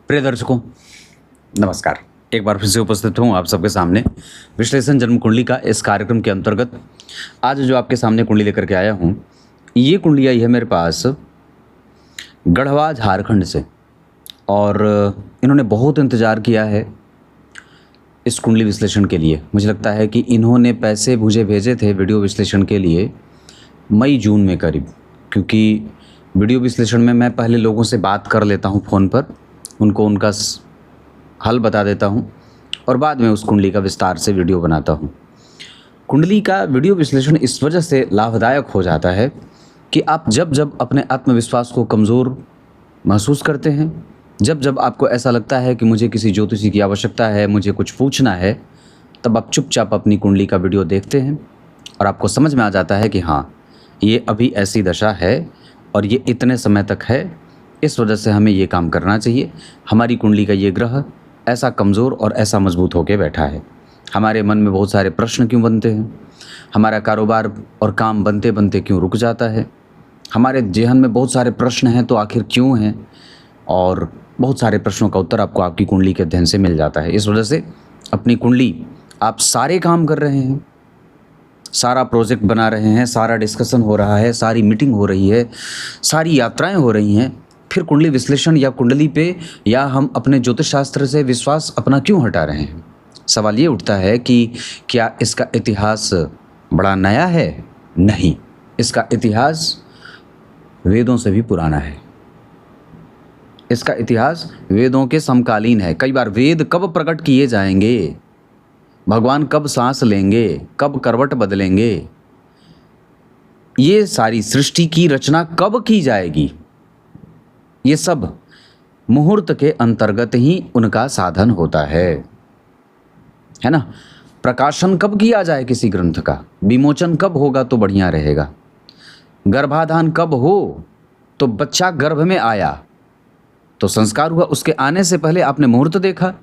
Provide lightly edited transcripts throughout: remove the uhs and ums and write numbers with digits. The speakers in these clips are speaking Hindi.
प्रिय दर्शकों, नमस्कार। एक बार फिर से उपस्थित हूँ आप सबके सामने विश्लेषण जन्म कुंडली का इस कार्यक्रम के अंतर्गत। आज जो आपके सामने कुंडली लेकर के आया हूँ, ये कुंडली आई है मेरे पास गढ़वा झारखंड से, और इन्होंने बहुत इंतज़ार किया है इस कुंडली विश्लेषण के लिए। मुझे लगता है कि इन्होंने पैसे मुझे भेजे थे वीडियो विश्लेषण के लिए मई जून में करीब, क्योंकि वीडियो विश्लेषण में मैं पहले लोगों से बात कर लेता हूँ फ़ोन पर, उनको उनका हल बता देता हूँ और बाद में उस कुंडली का विस्तार से वीडियो बनाता हूँ। कुंडली का वीडियो विश्लेषण इस वजह से लाभदायक हो जाता है कि आप जब जब अपने आत्मविश्वास को कमज़ोर महसूस करते हैं, जब जब आपको ऐसा लगता है कि मुझे किसी ज्योतिषी की आवश्यकता है, मुझे कुछ पूछना है, तब आप चुपचाप अपनी कुंडली का वीडियो देखते हैं और आपको समझ में आ जाता है कि हाँ, ये अभी ऐसी दशा है और ये इतने समय तक है, इस वजह से हमें ये काम करना चाहिए। हमारी कुंडली का ये ग्रह ऐसा कमज़ोर और ऐसा मजबूत होकर बैठा है। हमारे मन में बहुत सारे प्रश्न क्यों बनते हैं, हमारा कारोबार और काम बनते बनते क्यों रुक जाता है, हमारे जेहन में बहुत सारे प्रश्न हैं तो आखिर क्यों हैं, और बहुत सारे प्रश्नों का उत्तर आपको आपकी कुंडली के अध्ययन से मिल जाता है। इस वजह से अपनी कुंडली, आप सारे काम कर रहे हैं, सारा प्रोजेक्ट बना रहे हैं, सारा डिस्कशन हो रहा है, सारी मीटिंग हो रही है, सारी यात्राएं हो रही हैं, फिर कुंडली विश्लेषण या कुंडली पे या हम अपने ज्योतिष शास्त्र से विश्वास अपना क्यों हटा रहे हैं। सवाल ये उठता है कि क्या इसका इतिहास बड़ा नया है? नहीं, इसका इतिहास वेदों से भी पुराना है। इसका इतिहास वेदों के समकालीन है। कई बार वेद कब प्रकट किए जाएंगे, भगवान कब सांस लेंगे, कब करवट बदलेंगे, ये सारी सृष्टि की रचना कब की जाएगी, ये सब मुहूर्त के अंतर्गत ही उनका साधन होता है ना। प्रकाशन कब किया जाए किसी ग्रंथ का, विमोचन कब होगा तो बढ़िया रहेगा, गर्भाधान कब हो तो बच्चा गर्भ में आया तो संस्कार हुआ, उसके आने से पहले आपने मुहूर्त देखा,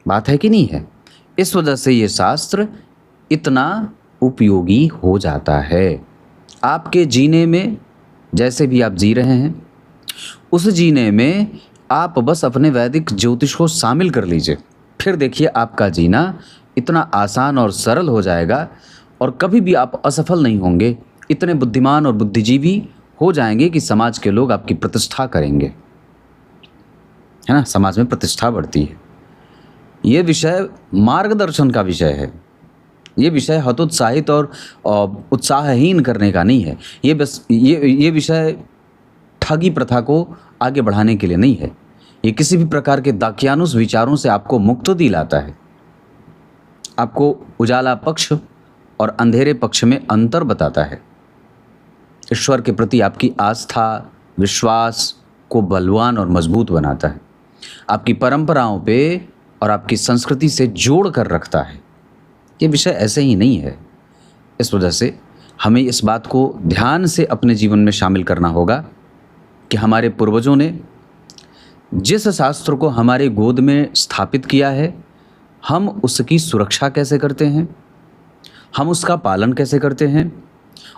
बात है कि नहीं है। इस वजह से ये शास्त्र इतना उपयोगी हो जाता है। आपके जीने में जैसे भी आप जी रहे हैं, उस जीने में आप बस अपने वैदिक ज्योतिष को शामिल कर लीजिए, फिर देखिए आपका जीना इतना आसान और सरल हो जाएगा और कभी भी आप असफल नहीं होंगे। इतने बुद्धिमान और बुद्धिजीवी हो जाएंगे कि समाज के लोग आपकी प्रतिष्ठा करेंगे, है ना। समाज में प्रतिष्ठा बढ़ती है। ये विषय मार्गदर्शन का विषय है। ये विषय हतोत्साहित और उत्साहहीन करने का नहीं है। ये बस ये विषय ठगी प्रथा को आगे बढ़ाने के लिए नहीं है। ये किसी भी प्रकार के दाकियानुस विचारों से आपको मुक्ति दिलाता है, आपको उजाला पक्ष और अंधेरे पक्ष में अंतर बताता है। ईश्वर के प्रति आपकी आस्था, विश्वास को बलवान और मजबूत बनाता है, आपकी परंपराओं पे और आपकी संस्कृति से जोड़ कर रखता है। ये विषय ऐसे ही नहीं है। इस वजह से हमें इस बात को ध्यान से अपने जीवन में शामिल करना होगा कि हमारे पूर्वजों ने जिस शास्त्र को हमारे गोद में स्थापित किया है, हम उसकी सुरक्षा कैसे करते हैं, हम उसका पालन कैसे करते हैं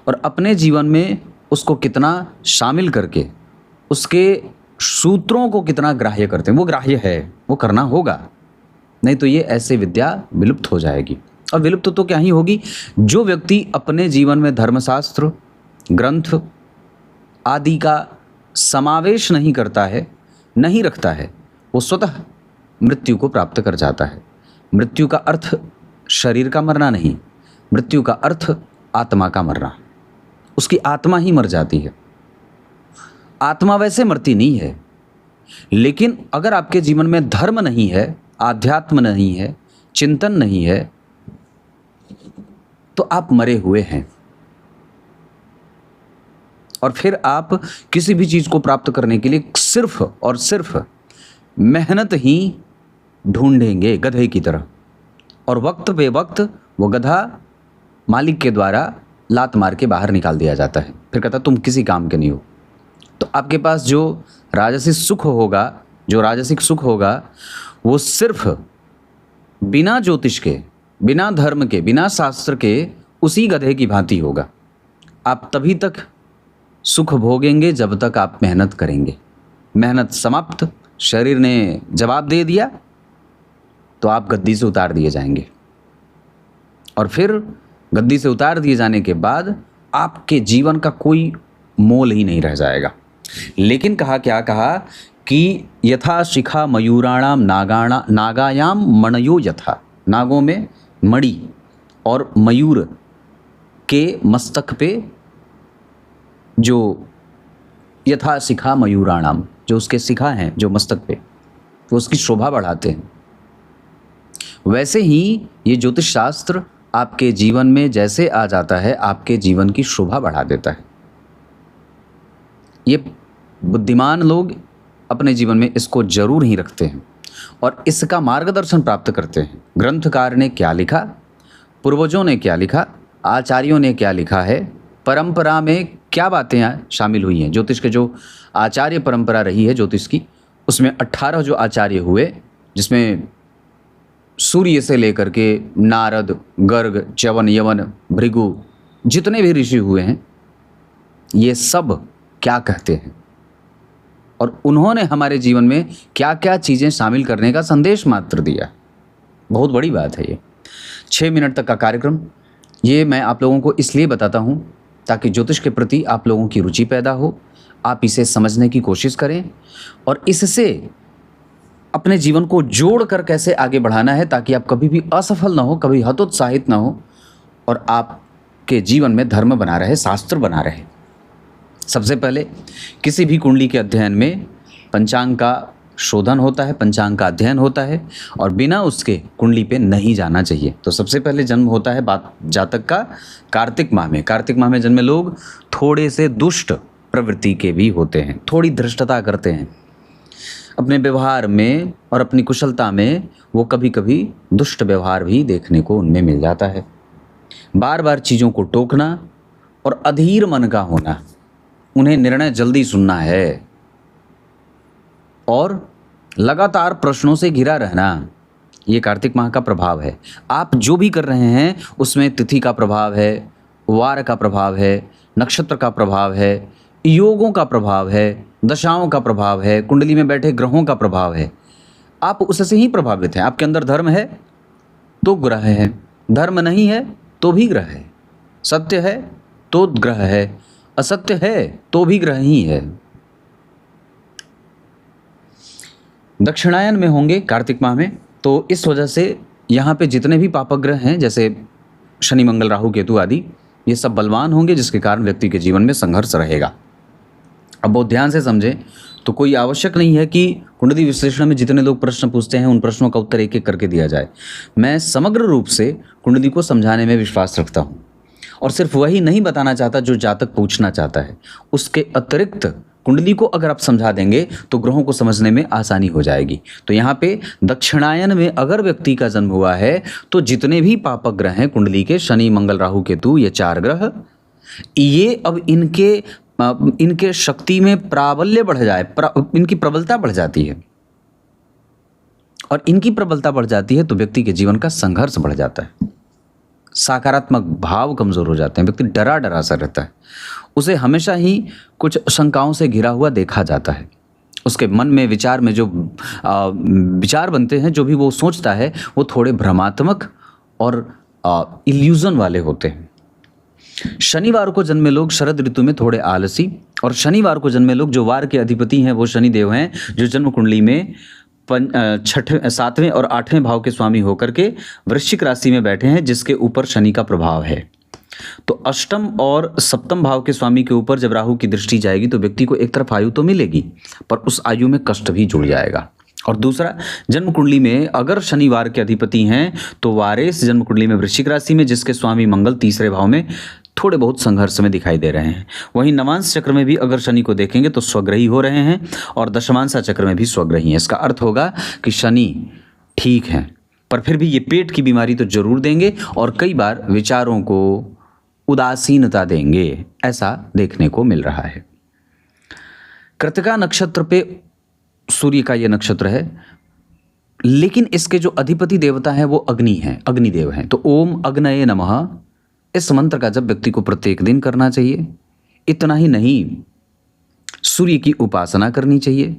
और अपने जीवन में उसको कितना शामिल करके उसके सूत्रों को कितना ग्राह्य करते हैं। वो ग्राह्य है, वो करना होगा, नहीं तो ये ऐसे विद्या विलुप्त हो जाएगी। और विलुप्त तो क्या ही होगी, जो व्यक्ति अपने जीवन में धर्मशास्त्र, ग्रंथ आदि का समावेश नहीं करता है, नहीं रखता है, वो स्वतः मृत्यु को प्राप्त कर जाता है। मृत्यु का अर्थ शरीर का मरना नहीं, मृत्यु का अर्थ आत्मा का मरना। उसकी आत्मा ही मर जाती है। आत्मा वैसे मरती नहीं है, लेकिन अगर आपके जीवन में धर्म नहीं है, आध्यात्म नहीं है, चिंतन नहीं है, तो आप मरे हुए हैं। और फिर आप किसी भी चीज को प्राप्त करने के लिए सिर्फ और सिर्फ मेहनत ही ढूंढेंगे, गधे की तरह, और वक्त पे वक्त वो गधा मालिक के द्वारा लात मार के बाहर निकाल दिया जाता है। फिर कहता तुम किसी काम के नहीं हो। तो आपके पास जो राजसिक सुख होगा, जो राजसिक सुख होगा, वो सिर्फ बिना ज्योतिष के, बिना धर्म के, बिना शास्त्र के उसी गधे की भांति होगा। आप तभी तक सुख भोगेंगे जब तक आप मेहनत करेंगे। मेहनत समाप्त, शरीर ने जवाब दे दिया, तो आप गद्दी से उतार दिए जाएंगे। और फिर गद्दी से उतार दिए जाने के बाद आपके जीवन का कोई मोल ही नहीं रह जाएगा। लेकिन क्या कहा कि यथा शिखा मयूराणाम नागायाम मणयो यथा, नागों में मणि और मयूर के मस्तक पे जो यथा शिखा मयूराणाम, जो उसके शिखा हैं जो मस्तक पे, वो उसकी शोभा बढ़ाते हैं, वैसे ही ये ज्योतिष शास्त्र आपके जीवन में जैसे आ जाता है आपके जीवन की शोभा बढ़ा देता है। ये बुद्धिमान लोग अपने जीवन में इसको जरूर ही रखते हैं और इसका मार्गदर्शन प्राप्त करते हैं। ग्रंथकार ने क्या लिखा, पूर्वजों ने क्या लिखा, आचार्यों ने क्या लिखा है, परंपरा में क्या बातें शामिल हुई हैं। ज्योतिष के जो आचार्य परंपरा रही है ज्योतिष की, उसमें 18 जो आचार्य हुए, जिसमें सूर्य से लेकर के नारद, गर्ग, च्यवन, यवन, भृगु, जितने भी ऋषि हुए हैं, ये सब क्या कहते हैं और उन्होंने हमारे जीवन में क्या क्या चीज़ें शामिल करने का संदेश मात्र दिया। बहुत बड़ी बात है ये। 6 मिनट तक का कार्यक्रम ये मैं आप लोगों को इसलिए बताता हूँ ताकि ज्योतिष के प्रति आप लोगों की रुचि पैदा हो, आप इसे समझने की कोशिश करें और इससे अपने जीवन को जोड़कर कैसे आगे बढ़ाना है ताकि आप कभी भी असफल ना हो, कभी हतोत्साहित ना हो और आपके जीवन में धर्म बना रहे, शास्त्र बना रहे। सबसे पहले किसी भी कुंडली के अध्ययन में पंचांग का शोधन होता है, पंचांग का अध्ययन होता है और बिना उसके कुंडली पे नहीं जाना चाहिए। तो सबसे पहले जन्म होता है जातक का कार्तिक माह में। कार्तिक माह में जन्मे लोग थोड़े से दुष्ट प्रवृत्ति के भी होते हैं, थोड़ी धृष्टता करते हैं अपने व्यवहार में और अपनी कुशलता में, वो कभी कभी दुष्ट व्यवहार भी देखने को उनमें मिल जाता है। बार बार चीज़ों को टोकना और अधीर मन का होना, उन्हें निर्णय जल्दी सुनना है और लगातार प्रश्नों से घिरा रहना, ये कार्तिक माह का प्रभाव है। आप जो भी कर रहे हैं उसमें तिथि का प्रभाव है, वार का प्रभाव है, नक्षत्र का प्रभाव है, योगों का प्रभाव है, दशाओं का प्रभाव है, कुंडली में बैठे ग्रहों का प्रभाव है। आप उससे ही प्रभावित हैं। आपके अंदर धर्म है तो ग्रह है, धर्म नहीं है तो भी ग्रह है, सत्य है तो ग्रह है, असत्य है तो भी ग्रह ही है। दक्षिणायन में होंगे कार्तिक माह में, तो इस वजह से यहाँ पे जितने भी पापक ग्रह हैं जैसे शनि, मंगल, राहु, केतु आदि, ये सब बलवान होंगे, जिसके कारण व्यक्ति के जीवन में संघर्ष रहेगा। अब बहुत ध्यान से समझें, तो कोई आवश्यक नहीं है कि कुंडली विश्लेषण में जितने लोग प्रश्न पूछते हैं उन प्रश्नों का उत्तर एक एक करके दिया जाए। मैं समग्र रूप से कुंडली को समझाने में विश्वास रखता हूँ और सिर्फ वही नहीं बताना चाहता जो जातक पूछना चाहता है। उसके अतिरिक्त कुंडली को अगर आप समझा देंगे तो ग्रहों को समझने में आसानी हो जाएगी। तो यहाँ पे दक्षिणायन में अगर व्यक्ति का जन्म हुआ है तो जितने भी पापक ग्रह हैं कुंडली के, शनि, मंगल, राहु, केतु, ये 4 ग्रह, ये अब इनके शक्ति में प्राबल्य बढ़ जाए, इनकी प्रबलता बढ़ जाती है और इनकी प्रबलता बढ़ जाती है तो व्यक्ति के जीवन का संघर्ष बढ़ जाता है, सकारात्मक भाव कमजोर हो जाते हैं, व्यक्ति डरा डरा सा रहता है, उसे हमेशा ही कुछ शंकाओं से घिरा हुआ देखा जाता है। उसके मन में विचार में जो विचार बनते हैं, जो भी वो सोचता है, वो थोड़े भ्रमात्मक और इल्यूजन वाले होते हैं। शनिवार को जन्मे लोग शरद ऋतु में थोड़े आलसी, और शनिवार को जन्मे लोग, जो वार के अधिपति हैं वो शनि देव हैं, जो जन्म कुंडली में 7वें और 8वें भाव के स्वामी होकर के वृश्चिक राशि में बैठे हैं, जिसके ऊपर शनि का प्रभाव है। तो अष्टम और सप्तम भाव के स्वामी के ऊपर जब राहु की दृष्टि जाएगी तो व्यक्ति को एक तरफ आयु तो मिलेगी, पर उस आयु में कष्ट भी जुड़ जाएगा। और दूसरा, जन्म कुंडली में अगर शनिवार के अधिपति हैं तो वारेस जन्म कुंडली में वृश्चिक राशि में, जिसके स्वामी मंगल 3रे भाव में, थोड़े बहुत संघर्ष में दिखाई दे रहे हैं। वहीं नवांश चक्र में भी अगर शनि को देखेंगे तो स्वग्रही हो रहे हैं और दशमांशा चक्र में भी स्वग्रही हैं। इसका अर्थ होगा कि शनि ठीक हैं, पर फिर भी ये पेट की बीमारी तो जरूर देंगे और कई बार विचारों को उदासीनता देंगे, ऐसा देखने को मिल रहा है। कृतिका नक्षत्र पे सूर्य का ये नक्षत्र है, लेकिन इसके जो अधिपति देवता है वो अग्नि हैं, अग्निदेव हैं। तो ओम अग्नये नमः, इस मंत्र का जब व्यक्ति को प्रत्येक दिन करना चाहिए। इतना ही नहीं, सूर्य की उपासना करनी चाहिए।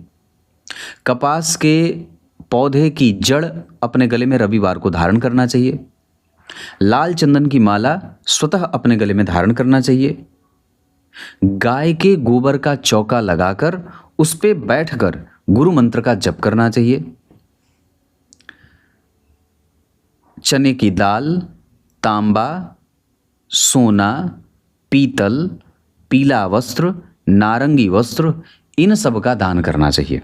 कपास के पौधे की जड़ अपने गले में रविवार को धारण करना चाहिए। लाल चंदन की माला स्वतः अपने गले में धारण करना चाहिए। गाय के गोबर का चौका लगाकर उस पे बैठकर गुरु मंत्र का जप करना चाहिए। चने की दाल, तांबा, सोना, पीतल, पीला वस्त्र, नारंगी वस्त्र, इन सब का दान करना चाहिए।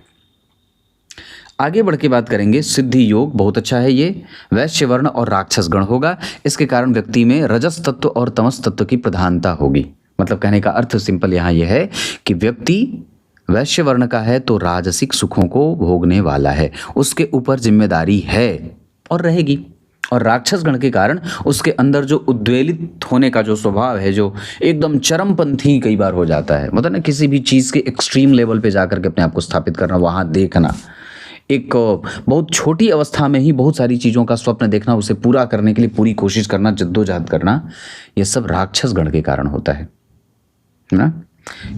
आगे बढ़ के बात करेंगे, सिद्धि योग बहुत अच्छा है। ये वैश्य वर्ण और राक्षस गण होगा। इसके कारण व्यक्ति में रजस तत्व और तमस तत्व की प्रधानता होगी। मतलब कहने का अर्थ सिंपल यहाँ यह है कि व्यक्ति वैश्य वर्ण का है तो राजसिक सुखों को भोगने वाला है, उसके ऊपर जिम्मेदारी है और रहेगी। और राक्षस गण के कारण उसके अंदर जो उद्वेलित होने का जो स्वभाव है, जो एकदम चरमपंथी कई बार हो जाता है, मतलब ना किसी भी चीज़ के एक्सट्रीम लेवल पे जाकर के अपने आप को स्थापित करना, वहाँ देखना, एक बहुत छोटी अवस्था में ही बहुत सारी चीज़ों का स्वप्न देखना, उसे पूरा करने के लिए पूरी कोशिश करना, जद्दोजहद करना, ये सब राक्षस गण के कारण होता है ना।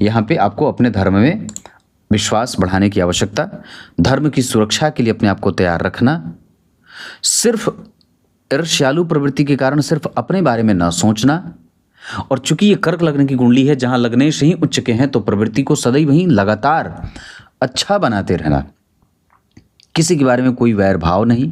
यहाँ पे आपको अपने धर्म में विश्वास बढ़ाने की आवश्यकता, धर्म की सुरक्षा के लिए अपने आप को तैयार रखना, सिर्फ ईर्ष्यालु प्रवृत्ति के कारण सिर्फ अपने बारे में न सोचना। और चूंकि ये कर्क लग्न की कुंडली है जहाँ लग्नेश ही उच्च के हैं, तो प्रवृत्ति को सदैव ही लगातार अच्छा बनाते रहना, किसी के बारे में कोई वैर भाव नहीं।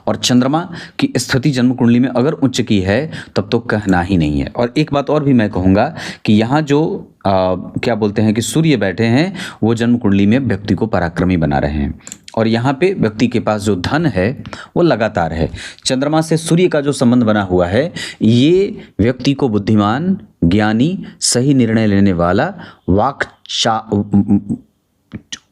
और चंद्रमा की स्थिति जन्म कुंडली में अगर उच्च की है तब तो कहना ही नहीं है। और एक बात और भी मैं कहूँगा कि यहाँ जो क्या बोलते हैं कि सूर्य बैठे हैं, वो जन्म कुंडली में व्यक्ति को पराक्रमी बना रहे हैं। और यहाँ पे व्यक्ति के पास जो धन है वो लगातार है। चंद्रमा से सूर्य का जो संबंध बना हुआ है, ये व्यक्ति को बुद्धिमान, ज्ञानी, सही निर्णय लेने वाला,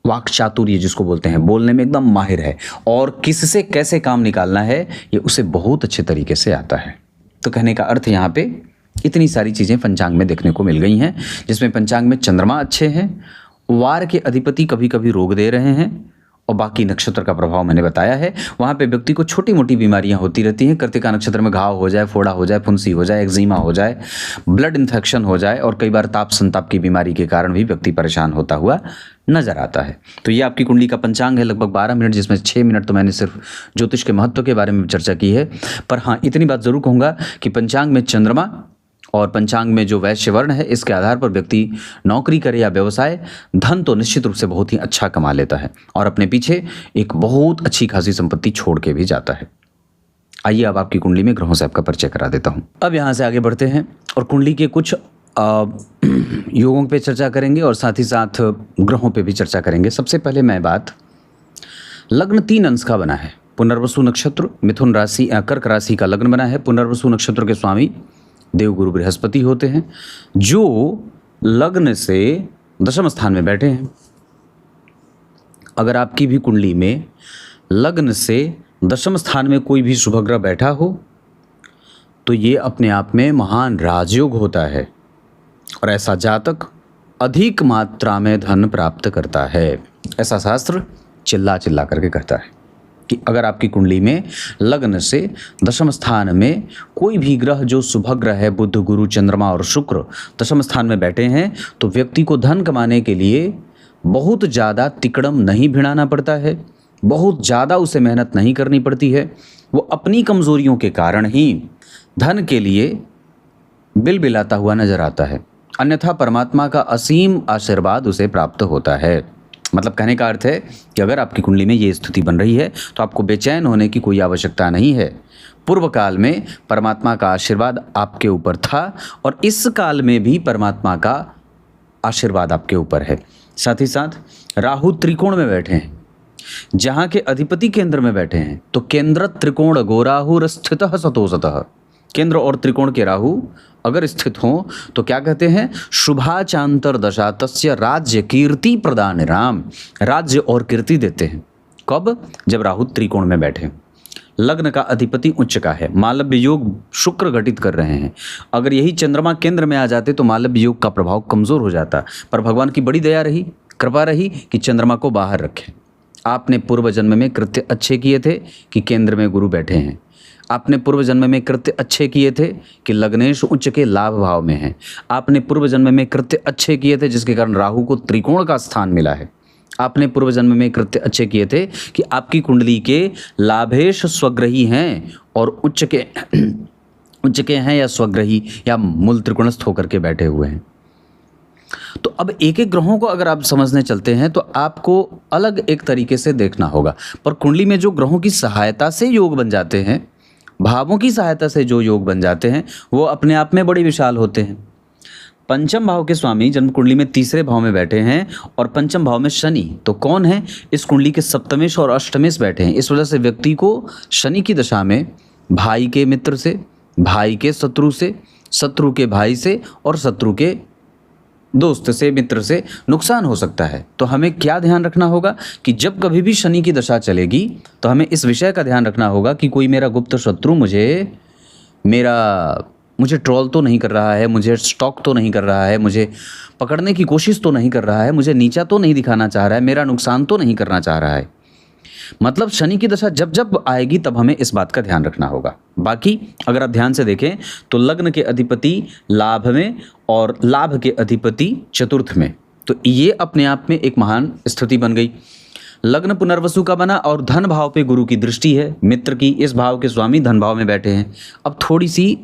वाक चातुर्य जिसको बोलते हैं, बोलने में एकदम माहिर है, और किससे कैसे काम निकालना है ये उसे बहुत अच्छे तरीके से आता है। तो कहने का अर्थ यहाँ पे इतनी सारी चीज़ें पंचांग में देखने को मिल गई हैं, जिसमें पंचांग में चंद्रमा अच्छे हैं, वार के अधिपति कभी कभी रोग दे रहे हैं, और बाकी नक्षत्र का प्रभाव मैंने बताया है। वहाँ पे व्यक्ति को छोटी मोटी बीमारियाँ होती रहती हैं। कृतिका नक्षत्र में घाव हो जाए, फोड़ा हो जाए, फुंसी हो जाए, एक्जिमा हो जाए, ब्लड इन्फेक्शन हो जाए, और कई बार ताप संताप की बीमारी के कारण भी व्यक्ति परेशान होता हुआ नजर आता है। तो ये आपकी कुंडली का पंचांग है, लगभग 12 मिनट, जिसमें 6 मिनट तो मैंने सिर्फ ज्योतिष के महत्व के बारे में चर्चा की है। पर हाँ, इतनी बात जरूर कहूँगा कि पंचांग में चंद्रमा और पंचांग में जो वैश्य वर्ण है, इसके आधार पर व्यक्ति नौकरी करे या व्यवसाय, धन तो निश्चित रूप से बहुत ही अच्छा कमा लेता है और अपने पीछे एक बहुत अच्छी खासी संपत्ति छोड़ के भी जाता है। आइए अब आपकी कुंडली में ग्रहों से आपका परिचय करा देता हूँ। अब यहाँ से आगे बढ़ते हैं और कुंडली के कुछ योगों पे चर्चा करेंगे और साथ ही साथ ग्रहों पे भी चर्चा करेंगे। सबसे पहले मैं बात, लग्न 3 अंश का बना है। पुनर्वसु नक्षत्र, मिथुन राशि, कर्क राशि का लग्न बना है। पुनर्वसु नक्षत्र के स्वामी देवगुरु बृहस्पति होते हैं, जो लग्न से दशम स्थान में बैठे हैं। अगर आपकी भी कुंडली में लग्न से दशम स्थान में कोई भी शुभ ग्रह बैठा हो तो ये अपने आप में महान राजयोग होता है और ऐसा जातक अधिक मात्रा में धन प्राप्त करता है। ऐसा शास्त्र चिल्ला चिल्ला करके कहता है कि अगर आपकी कुंडली में लग्न से दशम स्थान में कोई भी ग्रह जो शुभ ग्रह है, बुध, गुरु, चंद्रमा और शुक्र दशम स्थान में बैठे हैं, तो व्यक्ति को धन कमाने के लिए बहुत ज़्यादा तिकड़म नहीं भिड़ाना पड़ता है, बहुत ज़्यादा उसे मेहनत नहीं करनी पड़ती है। वो अपनी कमज़ोरियों के कारण ही धन के लिए बिलबिलाता हुआ नजर आता है, अन्यथा परमात्मा का असीम आशीर्वाद उसे प्राप्त होता है। मतलब कहने का अर्थ है कि अगर आपकी कुंडली में ये स्थिति बन रही है तो आपको बेचैन होने की कोई आवश्यकता नहीं है। पूर्व काल में परमात्मा का आशीर्वाद आपके ऊपर था और इस काल में भी परमात्मा का आशीर्वाद आपके ऊपर है। साथ ही साथ राहु त्रिकोण में बैठे हैं, जहाँ के अधिपति केंद्र में बैठे हैं, तो केंद्र त्रिकोण गोराहुर स्थितः सतोषतः, केंद्र और त्रिकोण के राहु अगर स्थित हों तो क्या कहते हैं, शुभाचांतर दशा तस्य राज्य कीर्ति प्रदान राम, राज्य और कीर्ति देते हैं। कब? जब राहु त्रिकोण में बैठे। लग्न का अधिपति उच्च का है, मालव्य योग शुक्र घटित कर रहे हैं। अगर यही चंद्रमा केंद्र में आ जाते तो मालव्य योग का प्रभाव कमजोर हो जाता, पर भगवान की बड़ी दया रही, कृपा रही कि चंद्रमा को बाहर रखें। आपने पूर्व जन्म में कृत्य अच्छे किए थे कि केंद्र में गुरु बैठे हैं। आपने पूर्व जन्म में कृत्य अच्छे किए थे कि लग्नेश उच्च के लाभ भाव में हैं। आपने पूर्व जन्म में कृत्य अच्छे किए थे जिसके कारण राहु को त्रिकोण का स्थान मिला है। आपने पूर्व जन्म में कृत्य अच्छे किए थे कि आपकी कुंडली के लाभेश स्वग्रही हैं और उच्च के हैं या स्वग्रही या मूल त्रिकोणस्थ होकर के बैठे हुए हैं। तो अब एक एक ग्रहों को अगर आप समझने चलते हैं तो आपको अलग एक तरीके से देखना होगा। पर कुंडली में जो ग्रहों की सहायता से योग बन जाते हैं, भावों की सहायता से जो योग बन जाते हैं, वो अपने आप में बड़े विशाल होते हैं। पंचम भाव के स्वामी जन्म कुंडली में तीसरे भाव में बैठे हैं और पंचम भाव में शनि, तो कौन है? इस कुंडली के सप्तमेश और अष्टमेश बैठे हैं। इस वजह से व्यक्ति को शनि की दशा में भाई के मित्र से, भाई के शत्रु से, शत्रु के भाई से और शत्रु के दोस्त से, मित्र से नुकसान हो सकता है। तो हमें क्या ध्यान रखना होगा कि जब कभी भी शनि की दशा चलेगी तो हमें इस विषय का ध्यान रखना होगा कि कोई मेरा गुप्त शत्रु मुझे ट्रोल तो नहीं कर रहा है, मुझे स्टॉक तो नहीं कर रहा है, मुझे पकड़ने की कोशिश तो नहीं कर रहा है, मुझे नीचा तो नहीं दिखाना चाह रहा है, मेरा नुकसान तो नहीं करना चाह रहा है। मतलब शनि की दशा जब जब आएगी तब हमें इस बात का ध्यान रखना होगा। बाकी अगर आप ध्यान से देखें तो लग्न के अधिपति लाभ में और लाभ के अधिपति चतुर्थ में, तो ये अपने आप में एक महान स्थिति बन गई। लग्न पुनर्वसु का बना और धन भाव पे गुरु की दृष्टि है, मित्र की। इस भाव के स्वामी धन भाव में बैठे हैं। अब थोड़ी सी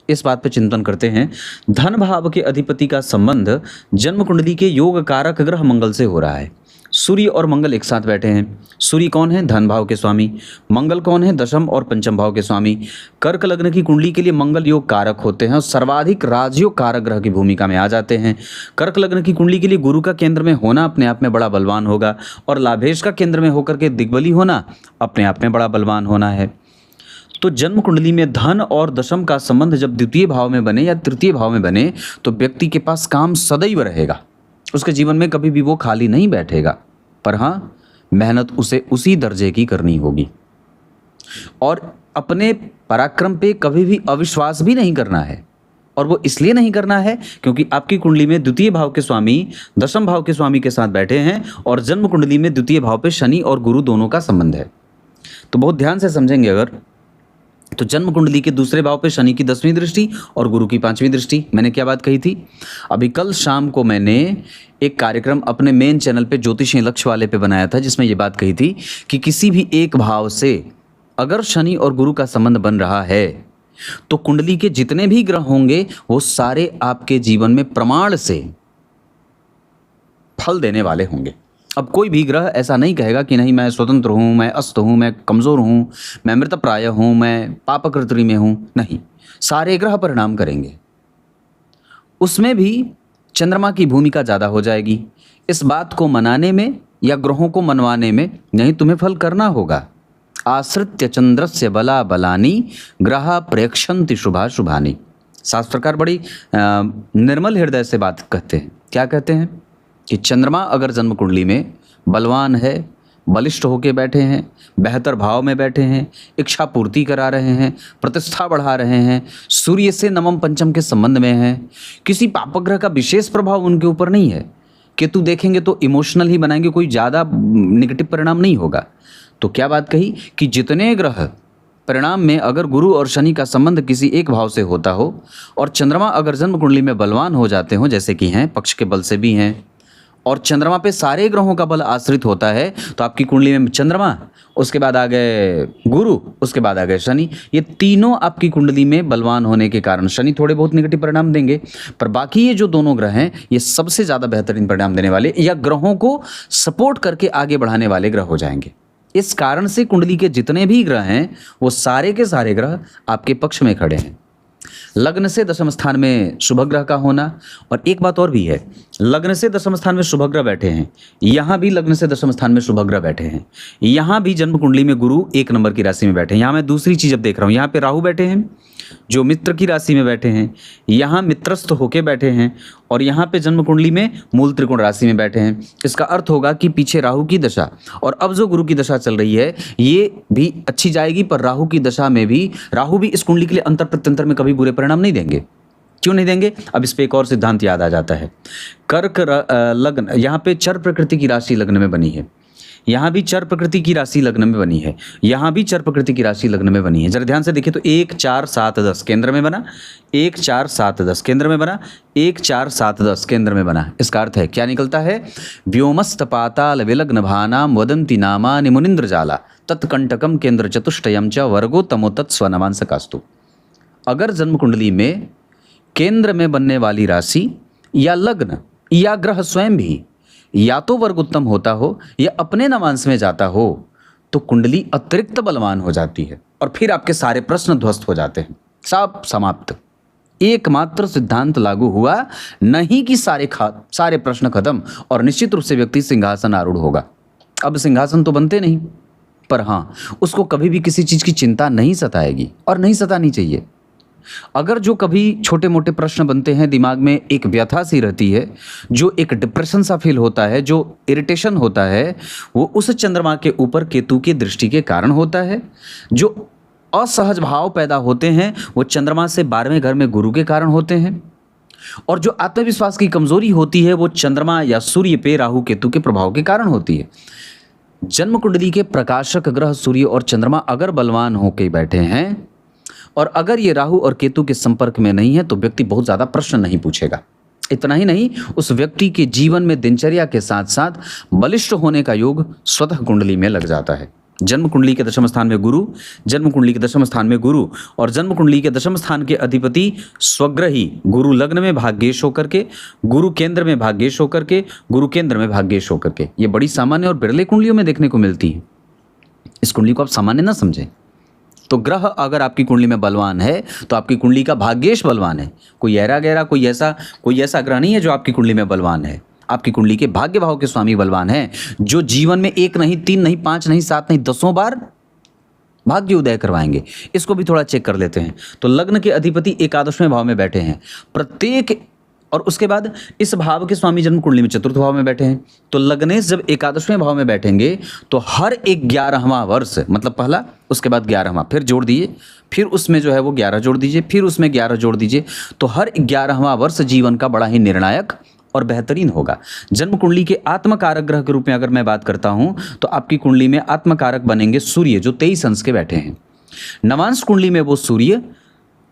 इस बात पे चिंतन करते हैं। धन भाव के अधिपति का संबंध जन्म कुंडली के योग कारक ग्रह मंगल से हो रहा है। सूर्य और मंगल एक साथ बैठे हैं। सूर्य कौन है? धन भाव के स्वामी। मंगल कौन है? दशम और पंचम भाव के स्वामी। कर्क लग्न की कुंडली के लिए मंगल योग कारक होते हैं और सर्वाधिक राजयोग कारक ग्रह की भूमिका में आ जाते हैं। कर्क लग्न की कुंडली के लिए गुरु का केंद्र में होना अपने आप में बड़ा बलवान होगा और लाभेश का केंद्र में होकर के दिग्बली होना अपने आप में बड़ा बलवान होना है। तो जन्म कुंडली में धन और दशम का संबंध जब द्वितीय भाव में बने या तृतीय भाव में बने तो व्यक्ति के पास काम सदैव रहेगा। उसके जीवन में कभी भी वो खाली नहीं बैठेगा, पर हाँ, मेहनत उसे उसी दर्जे की करनी होगी और अपने पराक्रम पे कभी भी अविश्वास भी नहीं करना है। और वो इसलिए नहीं करना है क्योंकि आपकी कुंडली में द्वितीय भाव के स्वामी दशम भाव के स्वामी के साथ बैठे हैं और जन्म कुंडली में द्वितीय भाव पे शनि और गुरु दोनों का संबंध है। तो बहुत ध्यान से समझेंगे अगर, तो जन्म कुंडली के दूसरे भाव पे शनि की 10वीं दृष्टि और गुरु की 5वीं दृष्टि। मैंने क्या बात कही थी? अभी कल शाम को मैंने एक कार्यक्रम अपने मेन चैनल पे ज्योतिषी लक्ष्य वाले पे बनाया था जिसमें ये बात कही थी कि किसी भी एक भाव से अगर शनि और गुरु का संबंध बन रहा है तो कुंडली के जितने भी ग्रह होंगे वो सारे आपके जीवन में प्रमाण से फल देने वाले होंगे। अब कोई भी ग्रह ऐसा नहीं कहेगा कि नहीं मैं स्वतंत्र हूँ, मैं अस्त हूँ, मैं कमज़ोर हूँ, मैं मृतप्राय हूँ, मैं पापकृत्री में हूँ। नहीं, सारे ग्रह परिणाम करेंगे। उसमें भी चंद्रमा की भूमिका ज़्यादा हो जाएगी। इस बात को मनाने में या ग्रहों को मनवाने में नहीं, तुम्हें फल करना होगा। आश्रित्य चंद्रस्य बला बलानी ग्रहा प्रेक्षन्ति शुभा शुभानी। शास्त्रकार बड़ी निर्मल हृदय से बात कहते हैं। क्या कहते हैं कि चंद्रमा अगर जन्म कुंडली में बलवान है, बलिष्ठ होके बैठे हैं, बेहतर भाव में बैठे हैं, इच्छा पूर्ति करा रहे हैं, प्रतिष्ठा बढ़ा रहे हैं, सूर्य से नवम पंचम के संबंध में हैं, किसी पापग्रह का विशेष प्रभाव उनके ऊपर नहीं है। केतु देखेंगे तो इमोशनल ही बनाएंगे, कोई ज़्यादा निगेटिव परिणाम नहीं होगा। तो क्या बात कही कि जितने ग्रह परिणाम में अगर गुरु और शनि का संबंध किसी एक भाव से होता हो और चंद्रमा अगर जन्म कुंडली में बलवान हो जाते हो, जैसे कि हैं, पक्ष के बल से भी हैं, और चंद्रमा पे सारे ग्रहों का बल आश्रित होता है, तो आपकी कुंडली में चंद्रमा, उसके बाद आ गए गुरु, उसके बाद आ गए शनि। ये तीनों आपकी कुंडली में बलवान होने के कारण शनि थोड़े बहुत नेगेटिव परिणाम देंगे, पर बाकी ये जो दोनों ग्रह हैं ये सबसे ज़्यादा बेहतरीन परिणाम देने वाले या ग्रहों को सपोर्ट करके आगे बढ़ाने वाले ग्रह हो जाएंगे। इस कारण से कुंडली के जितने भी ग्रह हैं वो सारे के सारे ग्रह आपके पक्ष में खड़े हैं। लग्न से दशम स्थान में शुभ ग्रह का होना, और एक बात और भी है, लग्न से दशम स्थान में शुभ ग्रह बैठे हैं, यहाँ भी लग्न से दशम स्थान में शुभ ग्रह बैठे हैं, यहाँ भी जन्म कुंडली में गुरु 1 नंबर की राशि में बैठे हैं। यहाँ मैं दूसरी चीज़ अब देख रहा हूँ, यहाँ पे राहु बैठे हैं जो मित्र की राशि में बैठे हैं, यहाँ मित्रस्थ होके बैठे हैं, और यहाँ पे जन्म कुंडली में मूल त्रिकोण राशि में बैठे हैं। इसका अर्थ होगा कि पीछे राहु की दशा और अब जो गुरु की दशा चल रही है ये भी अच्छी जाएगी, पर राहु की दशा में भी राहु भी इस कुंडली के लिए अंतर प्रत्यंतर में कभी बुरे परिणाम नहीं देंगे। क्यों नहीं देंगे? अब इस पे एक और सिद्धांत याद आ जाता है। कर्क लग्न, यहाँ पे चर प्रकृति की राशि लग्न में बनी है, यहाँ भी चर प्रकृति की राशि लग्न में बनी है, यहाँ भी चर प्रकृति की राशि लग्न में बनी है। जरा ध्यान से देखिए तो 1 4 7 10 केंद्र में बना, 1 4 7 10 केंद्र में बना, 1 4 7 10 केंद्र में बना। इसका अर्थ है क्या निकलता है? व्योमस्त पाताल विलग्न भानाम वदंती नामानि मुनिंद्र जाला तत्कंटकम केंद्र चतुष्टयम च वर्गो तमो तत्स्वनवांसकास्तु। अगर जन्म कुंडली में केंद्र में बनने वाली राशि या लग्न या ग्रह स्वयं भी या तो वर्ग उत्तम होता हो या अपने नवांश में जाता हो तो कुंडली अतिरिक्त बलवान हो जाती है और फिर आपके सारे प्रश्न ध्वस्त हो जाते हैं, सब समाप्त। एकमात्र सिद्धांत लागू हुआ, नहीं कि सारे प्रश्न खत्म और निश्चित रूप से व्यक्ति सिंहासन आरूढ़ होगा। अब सिंहासन तो बनते नहीं, पर हाँ उसको कभी भी किसी चीज़ की चिंता नहीं सताएगी और नहीं सतानी चाहिए। अगर जो कभी छोटे मोटे प्रश्न बनते हैं, दिमाग में एक व्यथा सी रहती है, जो एक डिप्रेशन सा फील होता है, जो इरिटेशन होता है, वो उस चंद्रमा के ऊपर केतु की दृष्टि के कारण होता है। जो असहज भाव पैदा होते हैं वो चंद्रमा से 12वें घर में गुरु के कारण होते हैं। और जो आत्मविश्वास की कमजोरी होती है वो चंद्रमा या सूर्य पे राहु केतु के प्रभाव के कारण होती है। जन्म कुंडली के प्रकाशक ग्रह सूर्य और चंद्रमा अगर बलवान होकर बैठे हैं और अगर ये राहु और केतु के संपर्क में नहीं है तो व्यक्ति बहुत ज़्यादा प्रश्न नहीं पूछेगा। इतना ही नहीं, उस व्यक्ति के जीवन में दिनचर्या के साथ साथ बलिष्ठ होने का योग स्वतः कुंडली में लग जाता है। जन्म कुंडली के दशम स्थान में गुरु, जन्म कुंडली के दशम स्थान में गुरु और जन्म कुंडली के दशम स्थान के अधिपति स्वग्रही गुरु लग्न में भाग्येश होकर के, गुरु केंद्र में भाग्येश होकर के, गुरु केंद्र में भाग्येश होकर के, ये बड़ी सामान्य और बिरले कुंडलियों में देखने को मिलती है। इस कुंडली को आप सामान्य ना समझें। तो ग्रह अगर आपकी कुंडली में बलवान है तो आपकी कुंडली का भाग्येश बलवान है। कोई ऐरा गहरा कोई ऐसा ग्रह नहीं है जो आपकी कुंडली में बलवान है। आपकी कुंडली के भाग्य भाव के स्वामी बलवान है, जो जीवन में 1 नहीं 3 नहीं 5 नहीं 7 नहीं 10 बार भाग्य उदय करवाएंगे। इसको भी थोड़ा चेक कर लेते हैं। तो लग्न के अधिपति एकादशवें भाव में बैठे हैं प्रत्येक, और उसके बाद इस भाव के स्वामी जन्म कुंडली में चतुर्थ भाव में बैठे हैं। तो लग्नेश जब एकादशवें भाव में बैठेंगे तो हर एक 11वां वर्ष, मतलब पहला उसके बाद 11वां फिर जोड़ दीजिए, फिर उसमें जो है वो 11 जोड़ दीजिए, फिर उसमें 11 जोड़ दीजिए, तो हर 11वां वर्ष जीवन का बड़ा ही निर्णायक और बेहतरीन होगा। जन्म कुंडली के आत्मकारक ग्रह के रूप में अगर मैं बात करता हूं तो आपकी कुंडली में आत्मकारक बनेंगे सूर्य, जो 23 अंश के बैठे हैं। नवांश कुंडली में वो सूर्य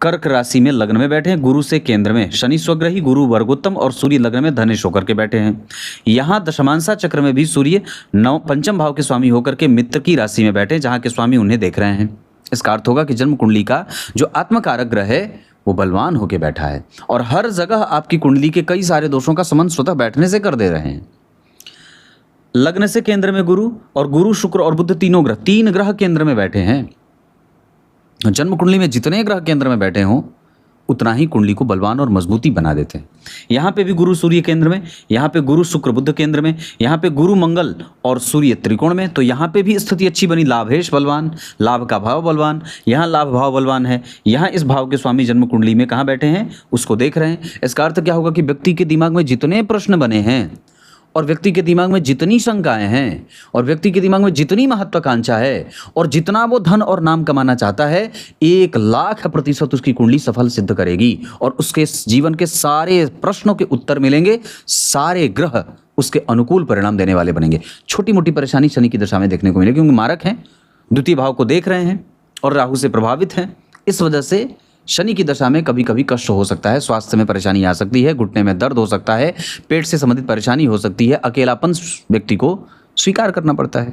कर्क राशि में लग्न में बैठे हैं, गुरु से केंद्र में, शनि स्वग्रही, गुरु वर्गोत्तम और सूर्य लग्न में धनेश होकर के बैठे हैं। यहाँ दशमांशा चक्र में भी सूर्य पंचम भाव के स्वामी होकर के मित्र की राशि में बैठे हैं, जहाँ के स्वामी उन्हें देख रहे हैं। इसका अर्थ होगा कि जन्म कुंडली का जो आत्मकारक ग्रह है वो बलवान होकर बैठा है और हर जगह आपकी कुंडली के कई सारे दोषों का संबंध स्वतः बैठने से कर दे रहे हैं। लग्न से केंद्र में गुरु और गुरु शुक्र और बुध तीनों ग्रह, 3 ग्रह केंद्र में बैठे हैं। जन्म कुंडली में जितने ग्रह केंद्र में बैठे हों उतना ही कुंडली को बलवान और मजबूती बना देते हैं। यहाँ पे भी गुरु सूर्य केंद्र में, यहाँ पे गुरु शुक्र बुध केंद्र में, यहाँ पे गुरु मंगल और सूर्य त्रिकोण में, तो यहाँ पे भी स्थिति अच्छी बनी। लाभेश बलवान, लाभ का भाव बलवान, यहाँ लाभ भाव बलवान है। यहाँ इस भाव के स्वामी जन्म कुंडली में कहाँ बैठे हैं उसको देख रहे हैं। इसका अर्थ क्या होगा कि व्यक्ति के दिमाग में जितने प्रश्न बने हैं और व्यक्ति के दिमाग में जितनी शंकाएं हैं और व्यक्ति के दिमाग में जितनी महत्वाकांक्षा है और जितना वो धन और नाम कमाना चाहता है, 1,00,000% उसकी कुंडली सफल सिद्ध करेगी और उसके जीवन के सारे प्रश्नों के उत्तर मिलेंगे। सारे ग्रह उसके अनुकूल परिणाम देने वाले बनेंगे। छोटी मोटी परेशानी शनि की दशा में देखने को मिलेगी, क्योंकि मारक हैं, द्वितीय भाव को देख रहे हैं और राहु से प्रभावित हैं। इस वजह से शनि की दशा में कभी कभी कष्ट हो सकता है, स्वास्थ्य में परेशानी आ सकती है, घुटने में दर्द हो सकता है, पेट से संबंधित परेशानी हो सकती है, अकेलापन व्यक्ति को स्वीकार करना पड़ता है।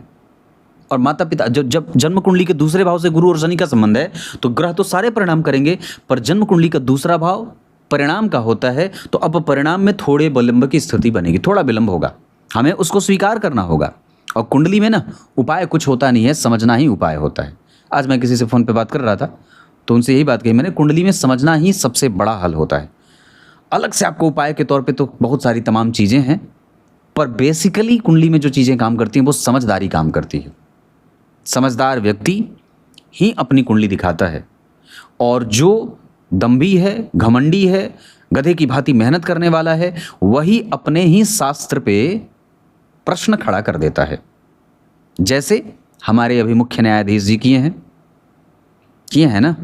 और माता पिता, जब जन्म कुंडली के दूसरे भाव से गुरु और शनि का संबंध है तो ग्रह तो सारे परिणाम करेंगे, पर जन्म कुंडली का दूसरा भाव परिणाम का होता है, तो अब परिणाम में थोड़े विलंब की स्थिति बनेगी, थोड़ा विलंब होगा, हमें उसको स्वीकार करना होगा। और कुंडली में ना उपाय कुछ होता नहीं है, समझना ही उपाय होता है। आज मैं किसी से फ़ोन पे बात कर रहा था तो उनसे यही बात कही मैंने, कुंडली में समझना ही सबसे बड़ा हल होता है। अलग से आपको उपाय के तौर पे तो बहुत सारी तमाम चीज़ें हैं, पर बेसिकली कुंडली में जो चीज़ें काम करती हैं वो समझदारी काम करती है। समझदार व्यक्ति ही अपनी कुंडली दिखाता है, और जो दम्भी है, घमंडी है, गधे की भांति मेहनत करने वाला है, वही अपने ही शास्त्र पे प्रश्न खड़ा कर देता है। जैसे हमारे अभी मुख्य न्यायाधीश जी किए हैं ना।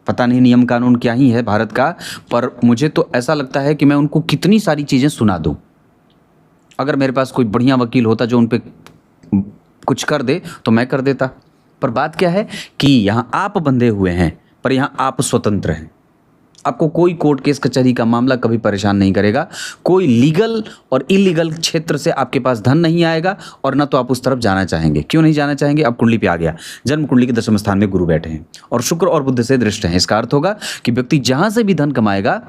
पता नहीं नियम कानून क्या ही है भारत का, पर मुझे तो ऐसा लगता है कि मैं उनको कितनी सारी चीज़ें सुना दूं। अगर मेरे पास कोई बढ़िया वकील होता जो उन पे कुछ कर दे तो मैं कर देता। पर बात क्या है कि यहाँ आप बंधे हुए हैं, पर यहाँ आप स्वतंत्र हैं। आपको कोई कोर्ट केस कचहरी का मामला कभी परेशान नहीं करेगा, कोई लीगल और इलीगल क्षेत्र से आपके पास धन नहीं आएगा, और ना तो आप उस तरफ जाना चाहेंगे। क्यों नहीं जाना चाहेंगे? अब कुंडली पे आ गया, जन्म कुंडली के दशम स्थान में गुरु बैठे हैं और शुक्र और बुध से दृष्ट हैं। इसका अर्थ होगा कि व्यक्ति जहां से भी धन कमाएगा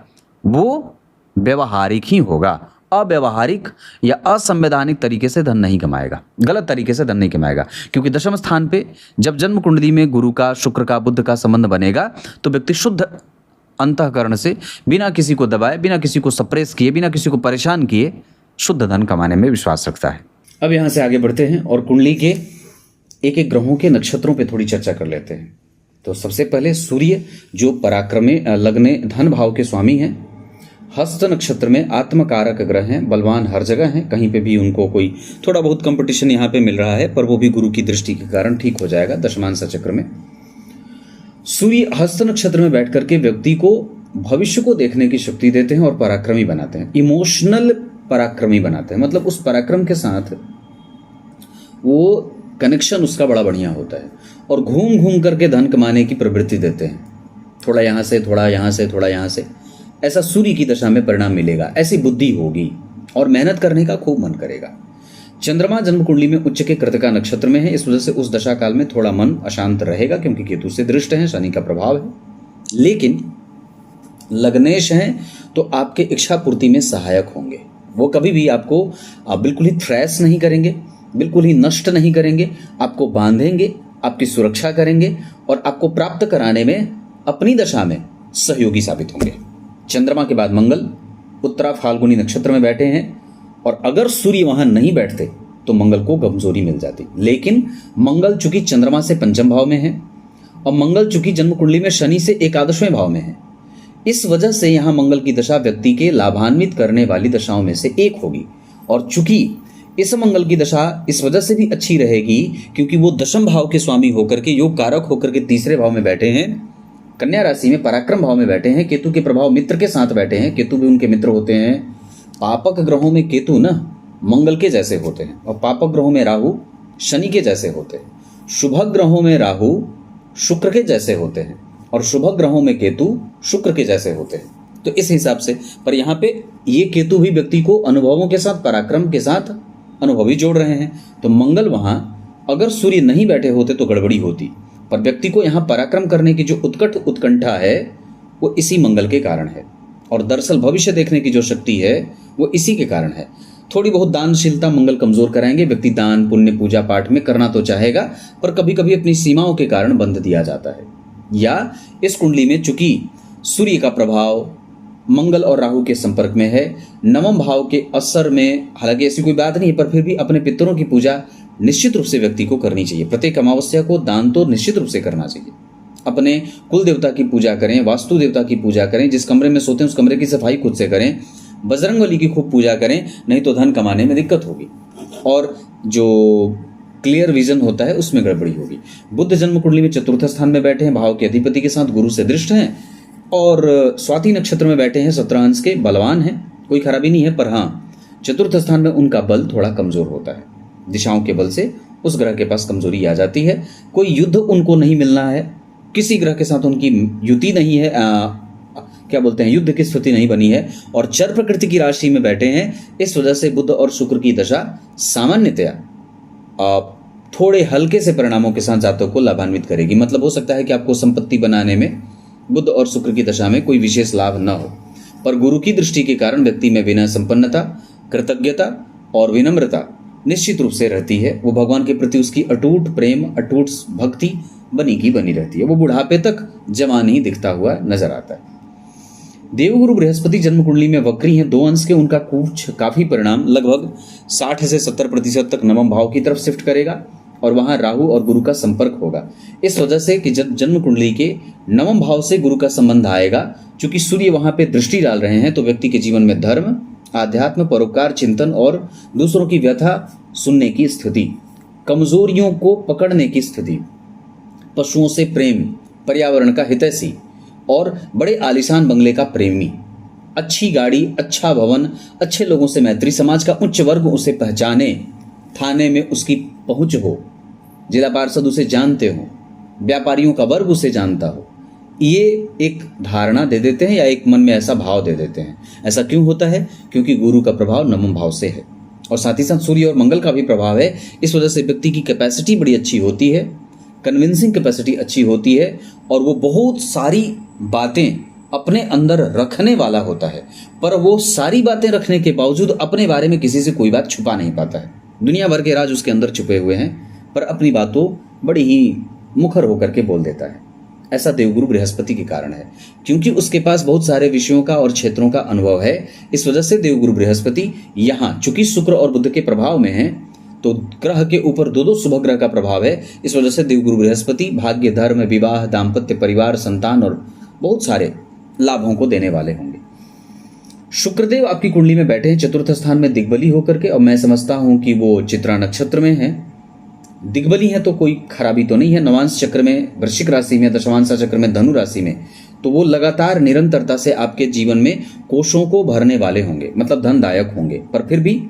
वो व्यवहारिक ही होगा, अव्यवहारिक या असंवैधानिक तरीके से धन नहीं कमाएगा, गलत तरीके से धन नहीं कमाएगा। क्योंकि दशम स्थान पे जब जन्म कुंडली में गुरु का, शुक्र का, बुध का संबंध बनेगा तो व्यक्ति शुद्ध अंतःकरण से, बिना किसी को दबाए, बिना किसी को सप्रेस किए, बिना किसी को परेशान किए, शुद्ध धन कमाने में विश्वास रखता है। अब यहाँ से आगे बढ़ते हैं और कुंडली के एक एक ग्रहों के नक्षत्रों पे थोड़ी चर्चा कर लेते हैं। तो सबसे पहले सूर्य, जो पराक्रमे, लग्ने, धन भाव के स्वामी हैं। हस्त नक्षत्र में आत्मकारक ग्रह हैं, बलवान हर जगह हैं, कहीं पे भी उनको कोई थोड़ा बहुत कंपटीशन यहाँ पे मिल रहा है, पर वो भी गुरु की दृष्टि के कारण ठीक हो जाएगा दशमांश चक्र में। सूर्य हस्त नक्षत्र में बैठ करके व्यक्ति को भविष्य को देखने की शक्ति देते हैं और पराक्रमी बनाते हैं, इमोशनल पराक्रमी बनाते हैं। मतलब उस पराक्रम के साथ वो कनेक्शन उसका बड़ा बढ़िया होता है और घूम घूम करके धन कमाने की प्रवृत्ति देते हैं, थोड़ा यहाँ से, थोड़ा यहाँ से, थोड़ा यहाँ से। ऐसा सूर्य की दशा में परिणाम मिलेगा, ऐसी बुद्धि होगी और मेहनत करने का खूब मन करेगा। चंद्रमा जन्म कुंडली में उच्च के कृतिका नक्षत्र में है, इस वजह से उस दशा काल में थोड़ा मन अशांत रहेगा, क्योंकि केतु से दृष्ट है, शनि का प्रभाव है। लेकिन लग्नेश हैं तो आपके इच्छा पूर्ति में सहायक होंगे। वो कभी भी आपको बिल्कुल ही थ्रेस नहीं करेंगे, बिल्कुल ही नष्ट नहीं करेंगे, आपको बांधेंगे, आपकी सुरक्षा करेंगे और आपको प्राप्त कराने में अपनी दशा में सहयोगी साबित होंगे। चंद्रमा के बाद मंगल उत्तरा फाल्गुनी नक्षत्र में बैठे हैं, और अगर सूर्य वहां नहीं बैठते तो मंगल को कमजोरी मिल जाती। लेकिन मंगल चूंकि चंद्रमा से पंचम भाव में है और मंगल चूंकि जन्म कुंडली में शनि से एकादशवें भाव में है, इस वजह से यहां मंगल की दशा व्यक्ति के लाभान्वित करने वाली दशाओं में से एक होगी। और चूंकि इस मंगल की दशा इस वजह से भी अच्छी रहेगी क्योंकि वो दशम भाव के स्वामी होकर के, योग कारक होकर के तीसरे भाव में बैठे हैं, कन्या राशि में पराक्रम भाव में बैठे हैं, केतु के प्रभाव मित्र के साथ बैठे हैं, केतु भी उनके मित्र होते हैं। पापक ग्रहों में केतु ना मंगल के जैसे होते हैं और पापक ग्रहों में राहु शनि के जैसे होते हैं। शुभ ग्रहों में राहु शुक्र के जैसे होते हैं और शुभ ग्रहों में केतु शुक्र के जैसे होते हैं। तो इस हिसाब से, पर यहाँ पे ये केतु भी व्यक्ति को अनुभवों के साथ, पराक्रम के साथ अनुभवी जोड़ रहे हैं। तो मंगल वहां अगर सूर्य नहीं बैठे होते तो गड़बड़ी होती, पर व्यक्ति को यहाँ पराक्रम करने की जो उत्कंठा है वो इसी मंगल के कारण है। और दरअसल भविष्य देखने की जो शक्ति है वो इसी के कारण है। थोड़ी बहुत दानशीलता मंगल कमजोर कराएंगे। व्यक्ति दान पुण्य पूजा पाठ में करना तो चाहेगा, पर कभी कभी अपनी सीमाओं के कारण बंध दिया जाता है। या इस कुंडली में चूंकि सूर्य का प्रभाव मंगल और राहु के संपर्क में है, नवम भाव के असर में, हालांकि ऐसी कोई बात नहीं है, पर फिर भी अपने पितरों की पूजा निश्चित रूप से व्यक्ति को करनी चाहिए। प्रत्येक अमावस्या को दान तो निश्चित रूप से करना चाहिए। अपने कुल देवता की पूजा करें, वास्तु देवता की पूजा करें, जिस कमरे में सोते हैं उस कमरे की सफाई खुद से करें, बजरंगबली की खूब पूजा करें, नहीं तो धन कमाने में दिक्कत होगी और जो क्लियर विजन होता है उसमें गड़बड़ी होगी। बुध जन्म कुंडली में चतुर्थ स्थान में बैठे हैं, भाव के अधिपति के साथ गुरु से दृष्ट हैं और स्वाति नक्षत्र में बैठे हैं, 17 अंश के, बलवान हैं, कोई खराबी नहीं है। पर हाँ, चतुर्थ स्थान में उनका बल थोड़ा कमजोर होता है, दिशाओं के बल से उस ग्रह के पास कमजोरी आ जाती है। कोई युद्ध उनको नहीं मिलना है, किसी ग्रह के साथ उनकी युति नहीं है, क्या बोलते हैं, युद्ध की स्थिति नहीं बनी है और चर प्रकृति की राशि में बैठे हैं। इस वजह से बुध और शुक्र की दशा सामान्यतया थोड़े हल्के से परिणामों के साथ जातक को लाभान्वित करेगी। मतलब हो सकता है कि आपको संपत्ति बनाने में बुध और शुक्र की दशा में कोई विशेष लाभ न हो, पर गुरु की दृष्टि के कारण व्यक्ति में विनय संपन्नता, कृतज्ञता और विनम्रता निश्चित रूप से रहती है। वो भगवान के प्रति उसकी अटूट प्रेम, अटूट भक्ति बनी की बनी रहती है। वो बुढ़ापे तक जवान ही दिखता हुआ नजर आता है। देवगुरु बृहस्पति जन्म कुंडली में वक्री हैं, 2 अंश के, उनका कुछ काफी परिणाम लगभग 60 से 70% तक नवम भाव की तरफ शिफ्ट करेगा और वहां राहु और गुरु का संपर्क होगा। इस वजह से कि जब जन्म कुंडली के नवम भाव से गुरु का संबंध आएगा, चूंकि सूर्य वहां पे दृष्टि डाल रहे हैं, तो व्यक्ति के जीवन में धर्म, आध्यात्म, परोपकार, चिंतन और दूसरों की व्यथा सुनने की स्थिति, कमजोरियों को पकड़ने की स्थिति, पशुओं से प्रेम, पर्यावरण का हितैषी और बड़े आलीशान बंगले का प्रेमी, अच्छी गाड़ी, अच्छा भवन, अच्छे लोगों से मैत्री, समाज का उच्च वर्ग उसे पहचाने, थाने में उसकी पहुंच हो, जिला पार्षद उसे जानते हो, व्यापारियों का वर्ग उसे जानता हो, ये एक धारणा दे देते हैं या एक मन में ऐसा भाव दे देते हैं। ऐसा क्यों होता है? क्योंकि गुरु का प्रभाव नवम भाव से है और साथ ही साथ सूर्य और मंगल का भी प्रभाव है। इस वजह से व्यक्ति की कैपेसिटी बड़ी अच्छी होती है, कन्विंसिंग कैपेसिटी अच्छी होती है और वो बहुत सारी बातें अपने अंदर रखने वाला होता है, पर वो सारी बातें रखने के बावजूद अपने बारे में किसी से कोई बात छुपा नहीं पाता है। दुनिया भर के राज उसके अंदर छुपे हुए हैं, पर अपनी बातों बड़ी ही मुखर होकर के बोल देता है। ऐसा देवगुरु बृहस्पति के कारण है, क्योंकि उसके पास बहुत सारे विषयों का और क्षेत्रों का अनुभव है। इस वजह से देवगुरु बृहस्पति यहाँ चूंकि शुक्र और बुध के प्रभाव में है, तो ग्रह के ऊपर दो शुभ ग्रह का प्रभाव है। इस वजह से देवगुरु बृहस्पति भाग्य, धर्म, विवाह, दाम्पत्य, परिवार, संतान और बहुत सारे लाभों को देने वाले होंगे। शुक्रदेव आपकी कुंडली में बैठे हैं चतुर्थ स्थान में दिग्बली होकर के, और मैं समझता हूं कि वो चित्रा नक्षत्र में है। दिग्बली है तो कोई खराबी तो नहीं है। नवांश चक्र में वृश्चिक राशि में, दशमांश चक्र में धनु राशि में, तो वो लगातार निरंतरता से आपके जीवन में कोषों को भरने वाले होंगे, मतलब धनदायक होंगे। पर फिर भी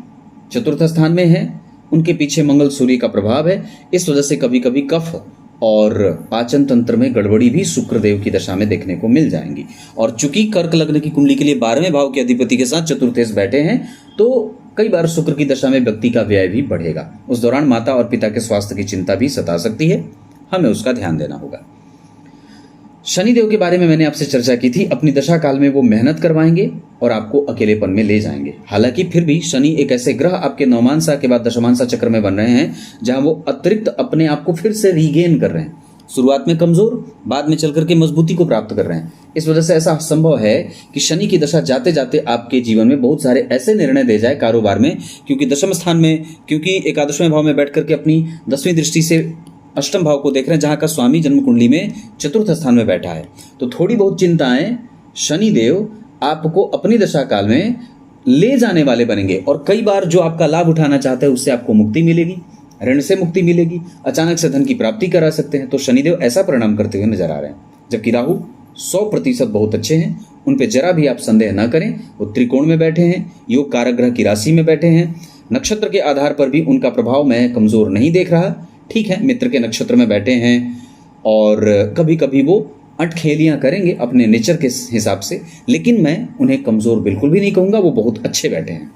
चतुर्थ स्थान में है, उनके पीछे मंगल सूर्य का प्रभाव है। इस वजह से कभी कभी कफ और पाचन तंत्र में गड़बड़ी भी शुक्रदेव की दशा में देखने को मिल जाएंगी। और चूंकि कर्क लग्न की कुंडली के लिए 12वें भाव के अधिपति के साथ चतुर्थेश बैठे हैं, तो कई बार शुक्र की दशा में व्यक्ति का व्यय भी बढ़ेगा। उस दौरान माता और पिता के स्वास्थ्य की चिंता भी सता सकती है, हमें उसका ध्यान देना होगा। शनिदेव के बारे में मैंने आपसे चर्चा की थी। अपनी दशा काल में वो मेहनत करवाएंगे और आपको अकेलेपन में ले जाएंगे। हालांकि फिर भी शनि एक ऐसे ग्रह आपके नवमांसा के बाद दशमांसा चक्र में बन रहे हैं, जहां वो अतिरिक्त अपने आप को फिर से रीगेन कर रहे हैं। शुरुआत में कमजोर, बाद में चल करके मजबूती को प्राप्त कर रहे हैं। इस वजह से ऐसा संभव है कि शनि की दशा जाते जाते आपके जीवन में बहुत सारे ऐसे निर्णय दे जाए कारोबार में, क्योंकि दशम स्थान में, क्योंकि एकादशवें भाव में बैठ करके अपनी 10वीं दृष्टि से अष्टम भाव को देख रहे हैं, जहां का स्वामी जन्म कुंडली में चतुर्थ स्थान में बैठा है। तो थोड़ी बहुत चिंताएं शनिदेव आपको अपनी दशा काल में ले जाने वाले बनेंगे, और कई बार जो आपका लाभ उठाना चाहते हैं उससे आपको मुक्ति मिलेगी, ऋण से मुक्ति मिलेगी, अचानक से धन की प्राप्ति करा सकते हैं। तो शनिदेव ऐसा परिणाम करते हुए नजर आ रहे हैं। जबकि राहु 100% बहुत अच्छे हैं, उन पे जरा भी आप संदेह न करें। वो त्रिकोण में बैठे हैं, योग कारक ग्रह की राशि में बैठे हैं। नक्षत्र के आधार पर भी उनका प्रभाव मैं कमजोर नहीं देख रहा। ठीक है, मित्र के नक्षत्र में बैठे हैं और कभी कभी वो अटखेलियां करेंगे अपने नेचर के हिसाब से, लेकिन मैं उन्हें कमजोर बिल्कुल भी नहीं कहूंगा, वो बहुत अच्छे बैठे हैं।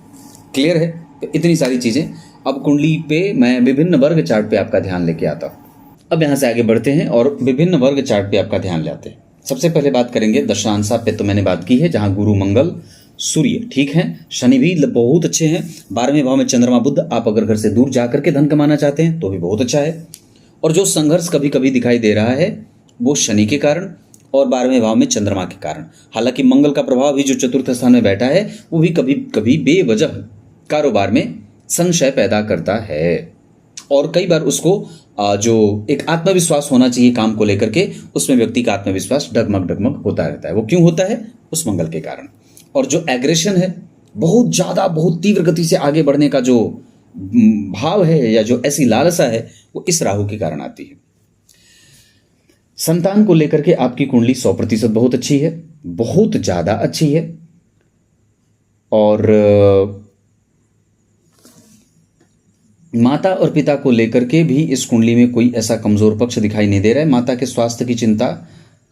क्लियर है? तो इतनी सारी चीजें। अब कुंडली पे मैं विभिन्न वर्ग चार्ट पे आपका ध्यान लेके आता हूं। अब यहां से आगे बढ़ते हैं और विभिन्न वर्ग चार्ट पे आपका ध्यान लाते हैं। सबसे पहले बात करेंगे दशांशा पे, तो मैंने बात की है, जहां गुरु, मंगल, सूर्य ठीक है, शनि भी बहुत अच्छे हैं। 12वें भाव में चंद्रमा, बुध। आप अगर घर से दूर जाकर के धन कमाना चाहते हैं तो भी बहुत अच्छा है। और जो संघर्ष कभी कभी दिखाई दे रहा है वो शनि के कारण और 12वें भाव में चंद्रमा के कारण। हालांकि मंगल का प्रभाव भी जो चतुर्थ स्थान में बैठा है वो भी कभी कभी बेवजह कारोबार में संशय पैदा करता है, और कई बार उसको जो एक आत्मविश्वास होना चाहिए काम को लेकर के, उसमें व्यक्ति का आत्मविश्वास डगमग डगमग होता रहता है। वो क्यों होता है? उस मंगल के कारण। और जो एग्रेशन है, बहुत ज्यादा बहुत तीव्र गति से आगे बढ़ने का जो भाव है या जो ऐसी लालसा है, वो इस राहु के कारण आती है। संतान को लेकर के आपकी कुंडली 100% बहुत अच्छी है, बहुत ज्यादा अच्छी है। और माता और पिता को लेकर के भी इस कुंडली में कोई ऐसा कमजोर पक्ष दिखाई नहीं दे रहा है। माता के स्वास्थ्य की चिंता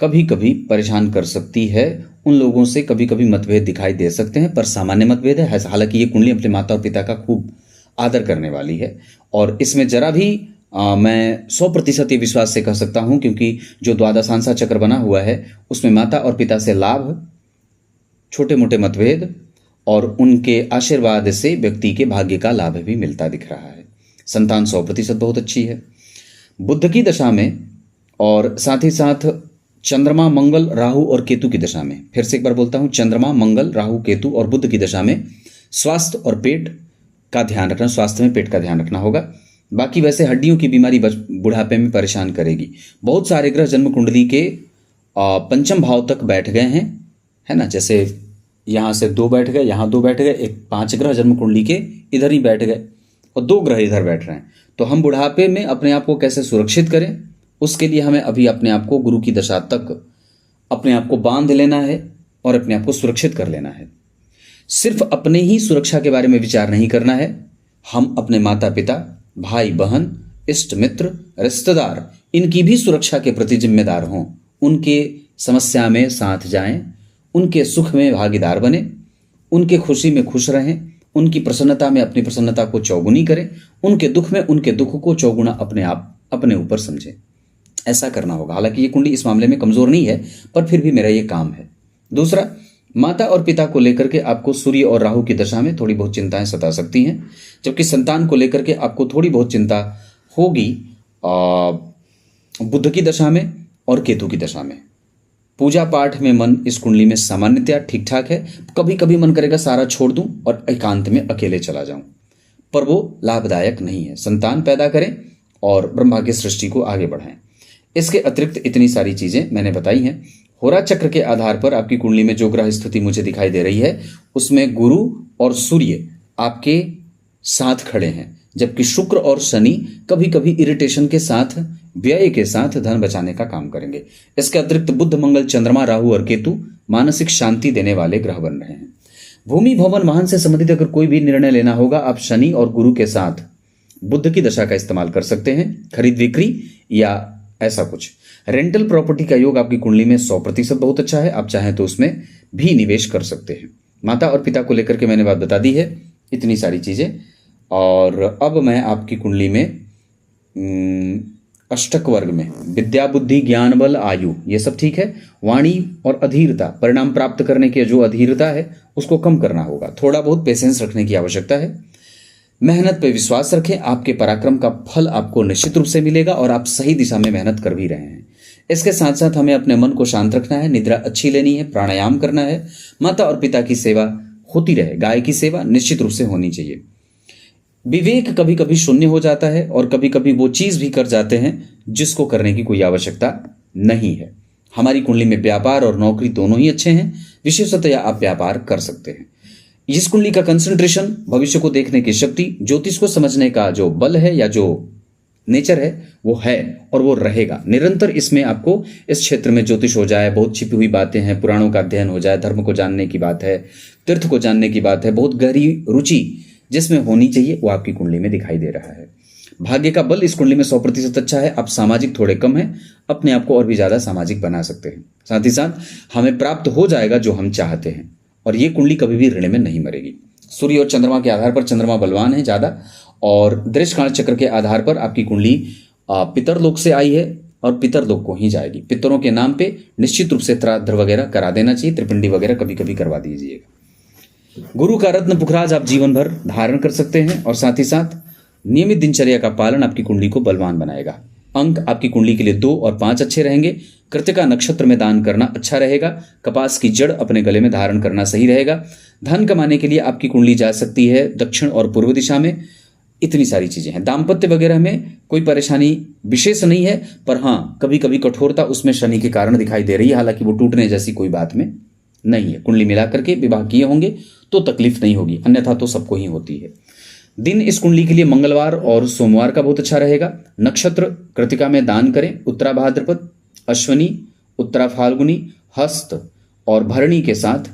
कभी कभी परेशान कर सकती है, उन लोगों से कभी कभी मतभेद दिखाई दे सकते हैं, पर सामान्य मतभेद है। हालांकि ये कुंडली अपने माता और पिता का खूब आदर करने वाली है, और इसमें जरा भी मैं 100% ये विश्वास से कह सकता हूं, क्योंकि जो द्वादशांशा चक्र बना हुआ है उसमें माता और पिता से लाभ, छोटे मोटे मतभेद और उनके आशीर्वाद से व्यक्ति के भाग्य का लाभ भी मिलता दिख रहा है। संतान 100% बहुत अच्छी है। बुध की दशा में और साथ ही साथ चंद्रमा, मंगल, राहु और केतु की दशा में, फिर से एक बार बोलता हूं, चंद्रमा, मंगल, राहु, केतु और बुध की दशा में स्वास्थ्य और पेट का ध्यान रखना, स्वास्थ्य में पेट का ध्यान रखना होगा। बाकी वैसे हड्डियों की बीमारी बुढ़ापे में परेशान करेगी। बहुत सारे ग्रह जन्म कुंडली के पंचम भाव तक बैठ गए हैं, है ना। जैसे यहाँ से 2 बैठ गए, यहाँ 2 बैठ गए, एक 5 ग्रह जन्म कुंडली के इधर ही बैठ गए और 2 ग्रह इधर बैठ रहे हैं। तो हम बुढ़ापे में अपने आप को कैसे सुरक्षित करें, उसके लिए हमें अभी अपने आप को गुरु की दशा तक अपने आप को बांध लेना है और अपने आप को सुरक्षित कर लेना है। सिर्फ अपने ही सुरक्षा के बारे में विचार नहीं करना है, हम अपने माता पिता भाई बहन, इष्ट मित्र, रिश्तेदार, इनकी भी सुरक्षा के प्रति जिम्मेदार हों। उनके समस्या में साथ जाएं, उनके सुख में भागीदार बने, उनके खुशी में खुश रहें, उनकी प्रसन्नता में अपनी प्रसन्नता को चौगुनी करें, उनके दुख में उनके दुख को चौगुना अपने आप अपने ऊपर समझें। ऐसा करना होगा। हालांकि ये कुंडली इस मामले में कमजोर नहीं है, पर फिर भी मेरा ये काम है। दूसरा, माता और पिता को लेकर के आपको सूर्य और राहु की दशा में थोड़ी बहुत चिंताएं सता सकती हैं, जबकि संतान को लेकर के आपको थोड़ी बहुत चिंता होगी बुध की दशा में और केतु की दशा में। पूजा पाठ में मन इस कुंडली में सामान्यतया ठीक ठाक है। कभी कभी मन करेगा सारा छोड़ दूं और एकांत में अकेले चला जाऊं, पर वो लाभदायक नहीं है। संतान पैदा करें और ब्रह्मा की सृष्टि को आगे बढ़ाएं। इसके अतिरिक्त इतनी सारी चीजें मैंने बताई हैं। होरा चक्र के आधार पर आपकी कुंडली में जो ग्रह स्थिति मुझे दिखाई दे रही है, उसमें गुरु और सूर्य आपके साथ खड़े हैं, जबकि शुक्र और शनि कभी कभी इरिटेशन के साथ, व्यय के साथ धन बचाने का काम करेंगे। इसके अतिरिक्त बुध, मंगल, चंद्रमा, राहु और केतु मानसिक शांति देने वाले ग्रह बन रहे हैं। भूमि, भवन, वाहन से संबंधित अगर कोई भी निर्णय लेना होगा, आप शनि और गुरु के साथ बुध की दशा का इस्तेमाल कर सकते हैं, खरीद बिक्री या ऐसा कुछ। रेंटल प्रॉपर्टी का योग आपकी कुंडली में 100% बहुत अच्छा है। आप चाहें तो उसमें भी निवेश कर सकते हैं। माता और पिता को लेकर के मैंने बात बता दी है, इतनी सारी चीजें। और अब मैं आपकी कुंडली में अष्टक वर्ग में विद्या, बुद्धि, ज्ञान, बल, आयु, ये सब ठीक है। वाणी और अधीरता, परिणाम प्राप्त करने की जो अधीरता है उसको कम करना होगा। थोड़ा बहुत पेशेंस रखने की आवश्यकता है। मेहनत पे विश्वास रखें, आपके पराक्रम का फल आपको निश्चित रूप से मिलेगा और आप सही दिशा में मेहनत कर भी रहे हैं। इसके साथ साथ हमें अपने मन को शांत रखना है, निद्रा अच्छी लेनी है, प्राणायाम करना है, माता और पिता की सेवा होती रहे। गाय की सेवा निश्चित रूप से होनी चाहिए। विवेक कभी कभी शून्य हो जाता है और कभी कभी वो चीज भी कर जाते हैं जिसको करने की कोई आवश्यकता नहीं है। हमारी कुंडली में व्यापार और नौकरी दोनों ही अच्छे हैं। विशेषतया आप व्यापार कर सकते हैं। इस कुंडली का कंसंट्रेशन, भविष्य को देखने की शक्ति, ज्योतिष को समझने का जो बल है या जो नेचर है वो है और वो रहेगा निरंतर। इसमें आपको इस क्षेत्र में ज्योतिष हो जाए, बहुत छिपी हुई बातें हैं, पुराणों का अध्ययन हो जाए, धर्म को जानने की बात है, तीर्थ को जानने की बात है, बहुत गहरी रुचि जिसमें होनी चाहिए वो आपकी कुंडली में दिखाई दे रहा है। भाग्य का बल इस कुंडली में 100% अच्छा है। आप सामाजिक थोड़े कम हैं, अपने आप को और भी ज्यादा सामाजिक बना सकते हैं। साथ ही साथ हमें प्राप्त हो जाएगा जो हम चाहते हैं और ये कुंडली कभी भी ऋण में नहीं मरेगी। सूर्य और चंद्रमा के आधार पर चंद्रमा बलवान है ज्यादा, और दृष्टकाल चक्र के आधार पर आपकी कुंडली पितरलोक से आई है और पितरलोक को ही जाएगी। पितरों के नाम पे निश्चित रूप से श्राद्ध वगैरह करा देना चाहिए, त्रिपिंडी वगैरह कभी कभी करवा दीजिएगा। गुरु का रत्न पुखराज आप जीवन भर धारण कर सकते हैं और साथ ही साथ नियमित दिनचर्या का पालन आपकी कुंडली को बलवान बनाएगा। अंक आपकी कुंडली के लिए 2 और 5 अच्छे रहेंगे। कृतिका नक्षत्र में दान करना अच्छा रहेगा। कपास की जड़ अपने गले में धारण करना सही रहेगा। धन कमाने के लिए आपकी कुंडली जा सकती है दक्षिण और पूर्व दिशा में। इतनी सारी चीजें हैं। दाम्पत्य वगैरह में कोई परेशानी विशेष नहीं है, पर हाँ कभी कभी कठोरता उसमें शनि के कारण दिखाई दे रही है। हालांकि वो टूटने जैसी कोई बात में नहीं है। कुंडली मिला करके विवाह किए होंगे तो तकलीफ नहीं होगी, अन्यथा तो सबको ही होती है। दिन इस कुंडली के लिए मंगलवार और सोमवार का बहुत अच्छा रहेगा। नक्षत्र कृतिका में दान करें। उत्तरा भाद्रपद, अश्वनी, उत्तरा फाल्गुनी, हस्त और भरणी के साथ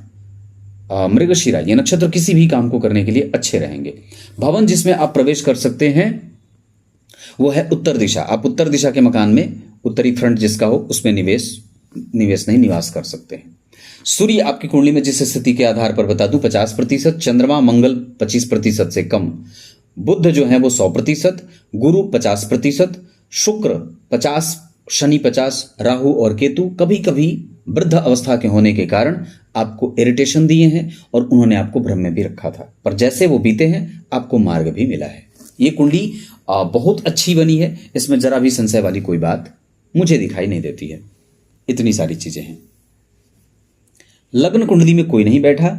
मृगशिरा, ये नक्षत्र किसी भी काम को करने के लिए अच्छे रहेंगे। भवन जिसमें आप प्रवेश कर सकते हैं वो है उत्तर दिशा। आप उत्तर दिशा के मकान में, उत्तरी फ्रंट जिसका हो उसमें निवास कर सकते हैं। सूर्य आपकी कुंडली में जिस स्थिति के आधार पर बता दूं 50%, चंद्रमा मंगल 25% से कम, बुध जो है वो 100%, गुरु 50%, शुक्र 50%, शनि 50%, राहु और केतु कभी कभी वृद्ध अवस्था के होने के कारण आपको इरिटेशन दिए हैं और उन्होंने आपको भ्रम में भी रखा था, पर जैसे वो बीते हैं आपको मार्ग भी मिला है। ये कुंडली बहुत अच्छी बनी है, इसमें जरा भी संशय वाली कोई बात मुझे दिखाई नहीं देती है। इतनी सारी चीजें हैं। लग्न कुंडली में कोई नहीं बैठा।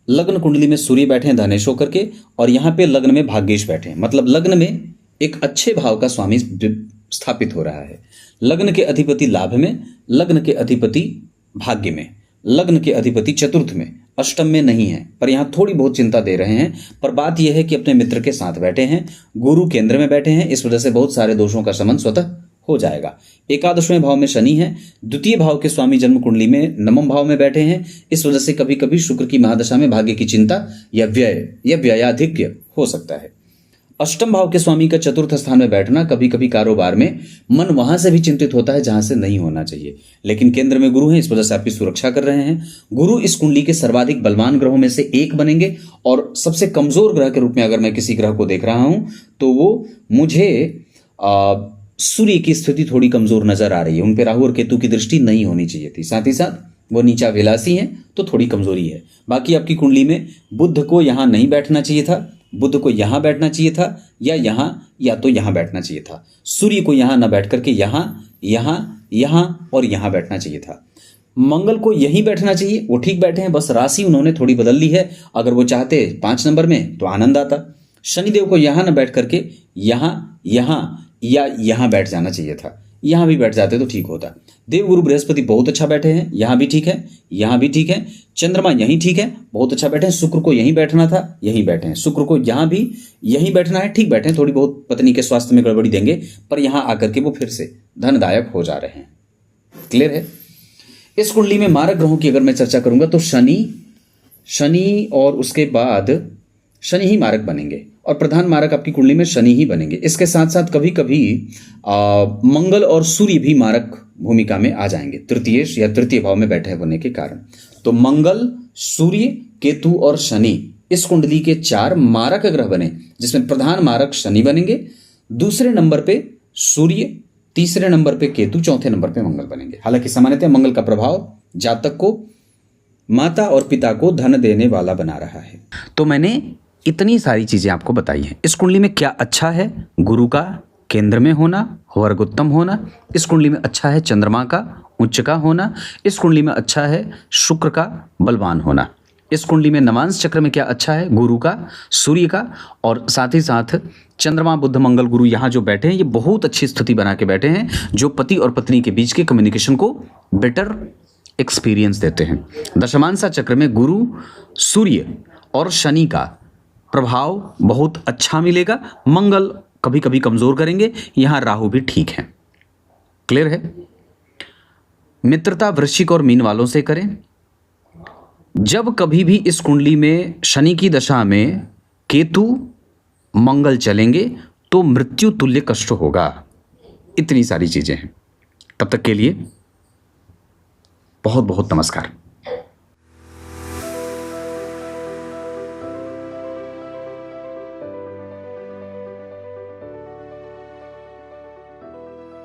लग्न कुंडली में सूर्य बैठे हैं धनेश होकर के, और यहां पे लग्न में भाग्येश बैठे हैं। मतलब लग्न में एक अच्छे भाव का स्वामी स्थापित हो रहा है। लग्न के अधिपति लाभ में, लग्न के अधिपति भाग्य में, लग्न के अधिपति चतुर्थ में, अष्टम में नहीं है, पर यहां थोड़ी बहुत चिंता दे रहे हैं। पर बात यह है कि अपने मित्र के साथ बैठे हैं, गुरु केंद्र में बैठे हैं, इस वजह से बहुत सारे दोषों का शमन स्वतः हो जाएगा। एकादशवें भाव में शनि है। द्वितीय भाव के स्वामी जन्म कुंडली में नवम भाव में बैठे हैं, इस वजह से कभी कभी शुक्र की महादशा में भाग्य की चिंता या व्यय या व्ययाधिक्य हो सकता है। अष्टम भाव के स्वामी का चतुर्थ स्थान में बैठना, कभी कभी कारोबार में मन वहां से भी चिंतित होता है जहां से नहीं होना चाहिए, लेकिन केंद्र में गुरु है, इस वजह से आपकी सुरक्षा कर रहे हैं। गुरु इस कुंडली के सर्वाधिक बलवान ग्रहों में से एक बनेंगे, और सबसे कमजोर ग्रह के रूप में अगर मैं किसी ग्रह को देख रहा हूं तो वो मुझे सूर्य की स्थिति थोड़ी कमजोर नजर आ रही है। उन पे राहु और केतु की दृष्टि नहीं होनी चाहिए थी, साथ ही साथ वो नीचा विलासी हैं तो थोड़ी कमजोरी है। बाकी आपकी कुंडली में बुध को यहां नहीं बैठना चाहिए था, बुध को यहां बैठना चाहिए था, या यहां या तो यहां बैठना चाहिए था। सूर्य को यहां ना बैठ करके यहां यहां यहां और यहां बैठना चाहिए था। मंगल को यहीं बैठना चाहिए, वो ठीक बैठे हैं, बस राशि उन्होंने थोड़ी बदल ली है। अगर वो चाहते 5 नंबर में तो आनंद आता। शनिदेव को यहां ना बैठ करके यहां यहां या यहां बैठ जाना चाहिए था, यहां भी बैठ जाते तो ठीक होता। देवगुरु बृहस्पति बहुत अच्छा बैठे हैं, यहां भी ठीक है, यहां भी ठीक है। चंद्रमा यहीं ठीक है, बहुत अच्छा बैठे हैं। शुक्र को यहीं बैठना था, यहीं बैठे हैं। शुक्र को यहां भी यहीं बैठना है, ठीक बैठे हैं। थोड़ी बहुत पत्नी के स्वास्थ्य में गड़बड़ी देंगे, पर यहां आकर के वो फिर से धनदायक हो जा रहे हैं। क्लियर है। इस कुंडली में मारक ग्रहों की अगर मैं चर्चा करूंगा तो शनि और उसके बाद शनि ही मारक बनेंगे, और प्रधान मारक आपकी कुंडली में शनि ही बनेंगे। इसके साथ साथ कभी कभी मंगल और सूर्य भी मारक भूमिका में आ जाएंगे, तृतीयेश या तृतीय भाव में बैठे होने के कारण। तो मंगल, सूर्य, केतु और शनि इस कुंडली के 4 मारक ग्रह बने, जिसमें प्रधान मारक शनि बनेंगे, दूसरे नंबर पे सूर्य, तीसरे नंबर पे केतु, चौथे नंबर पे मंगल बनेंगे। हालांकि सामान्यतः मंगल का प्रभाव जातक को, माता और पिता को धन देने वाला बना रहा है। तो मैंने इतनी सारी चीजें आपको बताई हैं। इस कुंडली में क्या अच्छा है? गुरु का केंद्र में होना, वर्ग उत्तम होना। इस कुंडली में अच्छा है चंद्रमा का उच्च का होना। इस कुंडली में अच्छा है शुक्र का बलवान होना। इस कुंडली में नवांश चक्र में क्या अच्छा है? गुरु का, सूर्य का, और साथ ही साथ चंद्रमा, बुध, मंगल, गुरु यहाँ जो बैठे हैं ये बहुत अच्छी स्थिति बना के बैठे हैं, जो पति और पत्नी के बीच के कम्युनिकेशन को बेटर एक्सपीरियंस देते हैं। दशमांशा चक्र में गुरु, सूर्य और शनि का प्रभाव बहुत अच्छा मिलेगा। मंगल कभी कभी कमजोर करेंगे, यहां राहु भी ठीक है। क्लियर है। मित्रता वृश्चिक और मीन वालों से करें। जब कभी भी इस कुंडली में शनि की दशा में केतु, मंगल चलेंगे तो मृत्यु तुल्य कष्ट होगा। इतनी सारी चीजें हैं। तब तक के लिए बहुत बहुत नमस्कार।